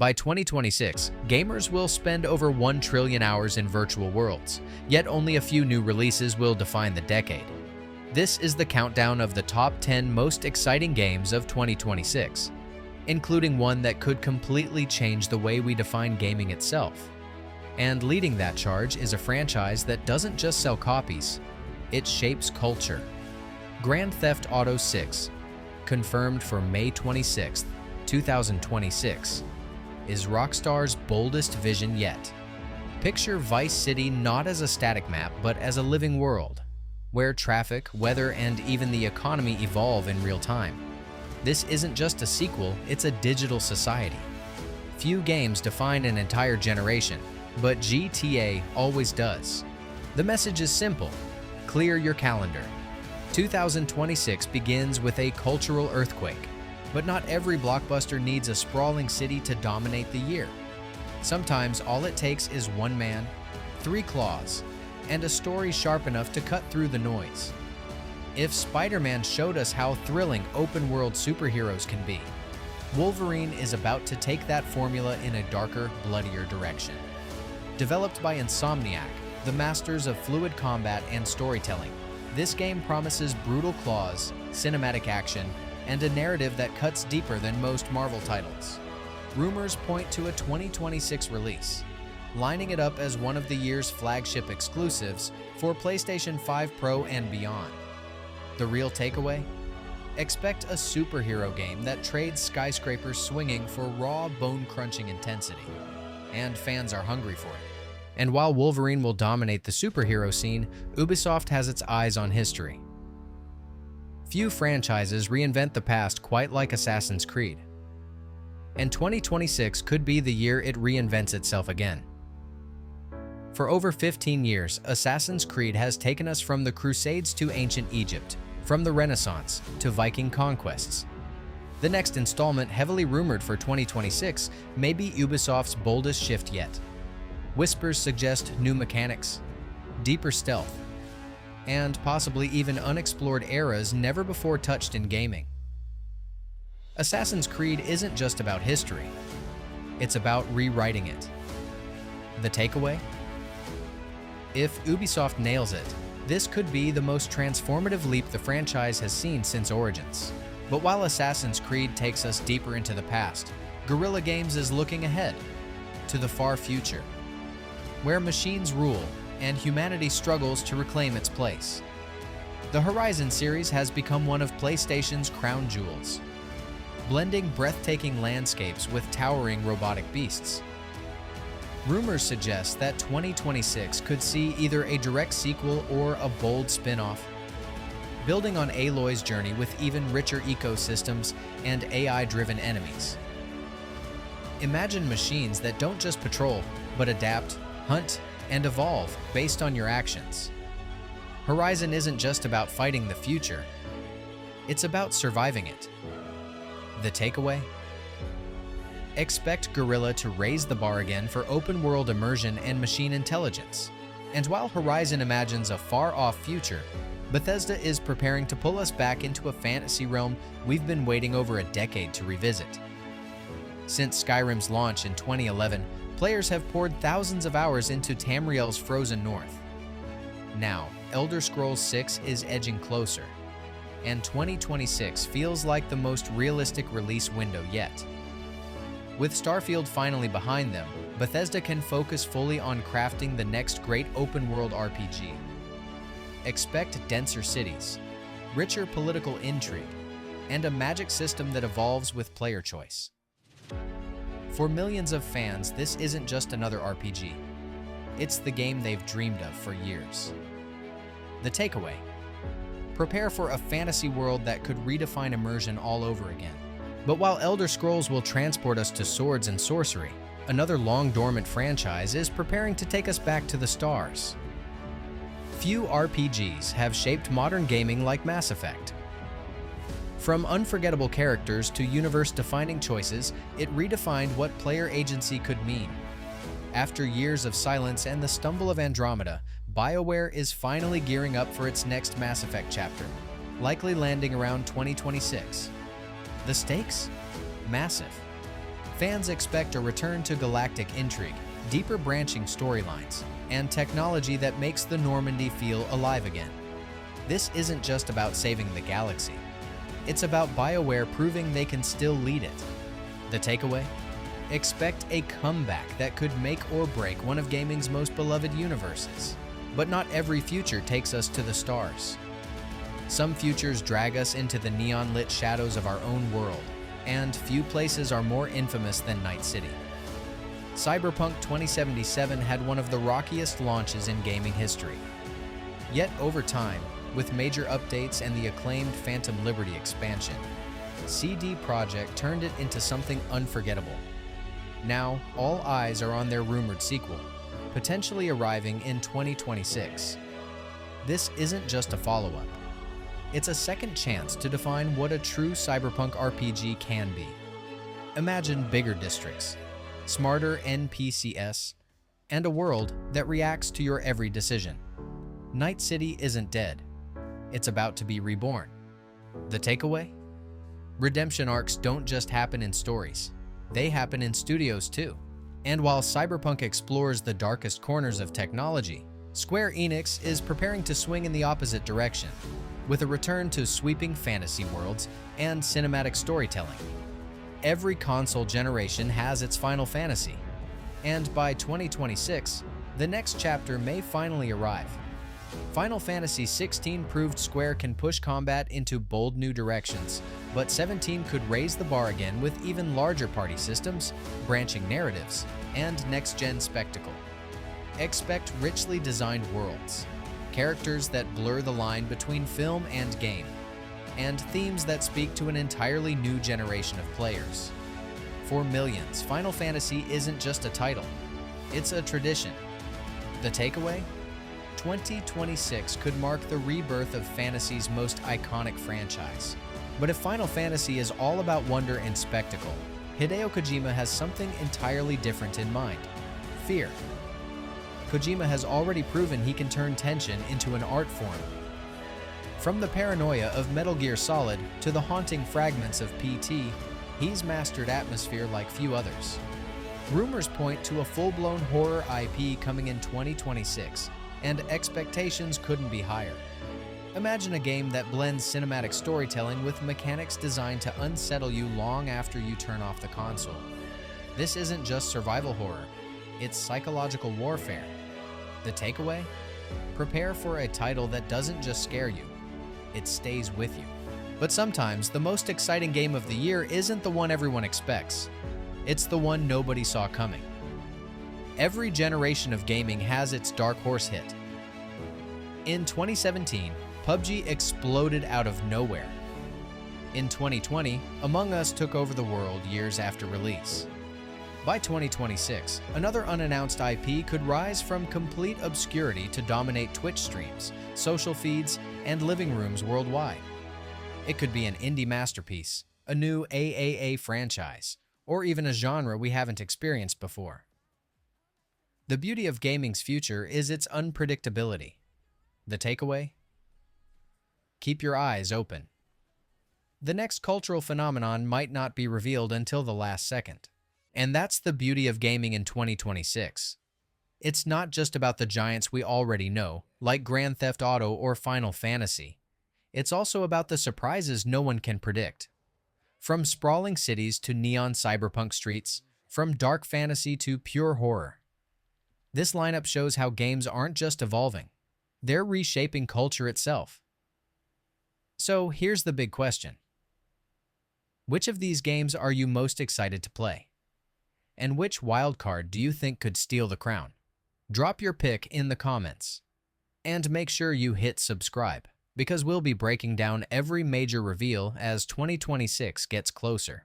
By 2026, gamers will spend over 1 trillion hours in virtual worlds, yet only a few new releases will define the decade. This is the countdown of the top 10 most exciting games of 2026, including one that could completely change the way we define gaming itself. And leading that charge is a franchise that doesn't just sell copies, it shapes culture. Grand Theft Auto VI, confirmed for May 26, 2026, is Rockstar's boldest vision yet. Picture Vice City not as a static map, but as a living world, where traffic, weather, and even the economy evolve in real time. This isn't just a sequel, it's a digital society. Few games define an entire generation, but GTA always does. The message is simple: clear your calendar. 2026 begins with a cultural earthquake, but not every blockbuster needs a sprawling city to dominate the year. Sometimes all it takes is one man, 3 claws, and a story sharp enough to cut through the noise. If Spider-Man showed us how thrilling open-world superheroes can be, Wolverine is about to take that formula in a darker, bloodier direction. Developed by Insomniac, the masters of fluid combat and storytelling, this game promises brutal claws, cinematic action, and a narrative that cuts deeper than most Marvel titles. Rumors point to a 2026 release, lining it up as one of the year's flagship exclusives for PlayStation 5 Pro and beyond. The real takeaway? Expect a superhero game that trades skyscrapers swinging for raw, bone-crunching intensity. And fans are hungry for it. And while Wolverine will dominate the superhero scene, Ubisoft has its eyes on history. Few franchises reinvent the past quite like Assassin's Creed. And 2026 could be the year it reinvents itself again. For over 15 years, Assassin's Creed has taken us from the Crusades to ancient Egypt, from the Renaissance to Viking conquests. The next installment, heavily rumored for 2026, may be Ubisoft's boldest shift yet. Whispers suggest new mechanics, deeper stealth, and possibly even unexplored eras never before touched in gaming. Assassin's Creed isn't just about history, it's about rewriting it. The takeaway? If Ubisoft nails it, this could be the most transformative leap the franchise has seen since Origins. But while Assassin's Creed takes us deeper into the past, Guerrilla Games is looking ahead, to the far future, where machines rule and humanity struggles to reclaim its place. The Horizon series has become one of PlayStation's crown jewels, blending breathtaking landscapes with towering robotic beasts. Rumors suggest that 2026 could see either a direct sequel or a bold spin-off, building on Aloy's journey with even richer ecosystems and AI-driven enemies. Imagine machines that don't just patrol, but adapt, hunt, and evolve based on your actions. Horizon isn't just about fighting the future, it's about surviving it. The takeaway? Expect Guerrilla to raise the bar again for open-world immersion and machine intelligence. And while Horizon imagines a far-off future, Bethesda is preparing to pull us back into a fantasy realm we've been waiting over a decade to revisit. Since Skyrim's launch in 2011, players have poured thousands of hours into Tamriel's frozen north. Now, Elder Scrolls 6 is edging closer, and 2026 feels like the most realistic release window yet. With Starfield finally behind them, Bethesda can focus fully on crafting the next great open-world RPG. Expect denser cities, richer political intrigue, and a magic system that evolves with player choice. For millions of fans, this isn't just another RPG. It's the game they've dreamed of for years. The takeaway: prepare for a fantasy world that could redefine immersion all over again. But while Elder Scrolls will transport us to swords and sorcery, another long-dormant franchise is preparing to take us back to the stars. Few RPGs have shaped modern gaming like Mass Effect. From unforgettable characters to universe-defining choices, it redefined what player agency could mean. After years of silence and the stumble of Andromeda, BioWare is finally gearing up for its next Mass Effect chapter, likely landing around 2026. The stakes? Massive. Fans expect a return to galactic intrigue, deeper branching storylines, and technology that makes the Normandy feel alive again. This isn't just about saving the galaxy. It's about BioWare proving they can still lead it. The takeaway? Expect a comeback that could make or break one of gaming's most beloved universes. But not every future takes us to the stars. Some futures drag us into the neon-lit shadows of our own world, and few places are more infamous than Night City. Cyberpunk 2077 had one of the rockiest launches in gaming history. Yet over time, with major updates and the acclaimed Phantom Liberty expansion, CD Projekt turned it into something unforgettable. Now, all eyes are on their rumored sequel, potentially arriving in 2026. This isn't just a follow-up. It's a second chance to define what a true cyberpunk RPG can be. Imagine bigger districts, smarter NPCs, and a world that reacts to your every decision. Night City isn't dead. It's about to be reborn. The takeaway? Redemption arcs don't just happen in stories. They happen in studios too. And while Cyberpunk explores the darkest corners of technology, Square Enix is preparing to swing in the opposite direction, with a return to sweeping fantasy worlds and cinematic storytelling. Every console generation has its Final Fantasy, and by 2026, the next chapter may finally arrive. Final Fantasy XVI proved Square can push combat into bold new directions, but 17 could raise the bar again with even larger party systems, branching narratives, and next-gen spectacle. Expect richly designed worlds, characters that blur the line between film and game, and themes that speak to an entirely new generation of players. For millions, Final Fantasy isn't just a title, it's a tradition. The takeaway? 2026 could mark the rebirth of fantasy's most iconic franchise. But if Final Fantasy is all about wonder and spectacle, Hideo Kojima has something entirely different in mind: fear. Kojima has already proven he can turn tension into an art form. From the paranoia of Metal Gear Solid to the haunting fragments of PT, he's mastered atmosphere like few others. Rumors point to a full-blown horror IP coming in 2026, and expectations couldn't be higher. Imagine a game that blends cinematic storytelling with mechanics designed to unsettle you long after you turn off the console. This isn't just survival horror, it's psychological warfare. The takeaway? Prepare for a title that doesn't just scare you, it stays with you. But sometimes, the most exciting game of the year isn't the one everyone expects. It's the one nobody saw coming. Every generation of gaming has its dark horse hit. In 2017, PUBG exploded out of nowhere. In 2020, Among Us took over the world years after release. By 2026, another unannounced IP could rise from complete obscurity to dominate Twitch streams, social feeds, and living rooms worldwide. It could be an indie masterpiece, a new AAA franchise, or even a genre we haven't experienced before. The beauty of gaming's future is its unpredictability. The takeaway? Keep your eyes open. The next cultural phenomenon might not be revealed until the last second. And that's the beauty of gaming in 2026. It's not just about the giants we already know, like Grand Theft Auto or Final Fantasy. It's also about the surprises no one can predict. From sprawling cities to neon cyberpunk streets, from dark fantasy to pure horror. This lineup shows how games aren't just evolving, they're reshaping culture itself. So here's the big question. Which of these games are you most excited to play? And which wildcard do you think could steal the crown? Drop your pick in the comments. And make sure you hit subscribe, because we'll be breaking down every major reveal as 2026 gets closer.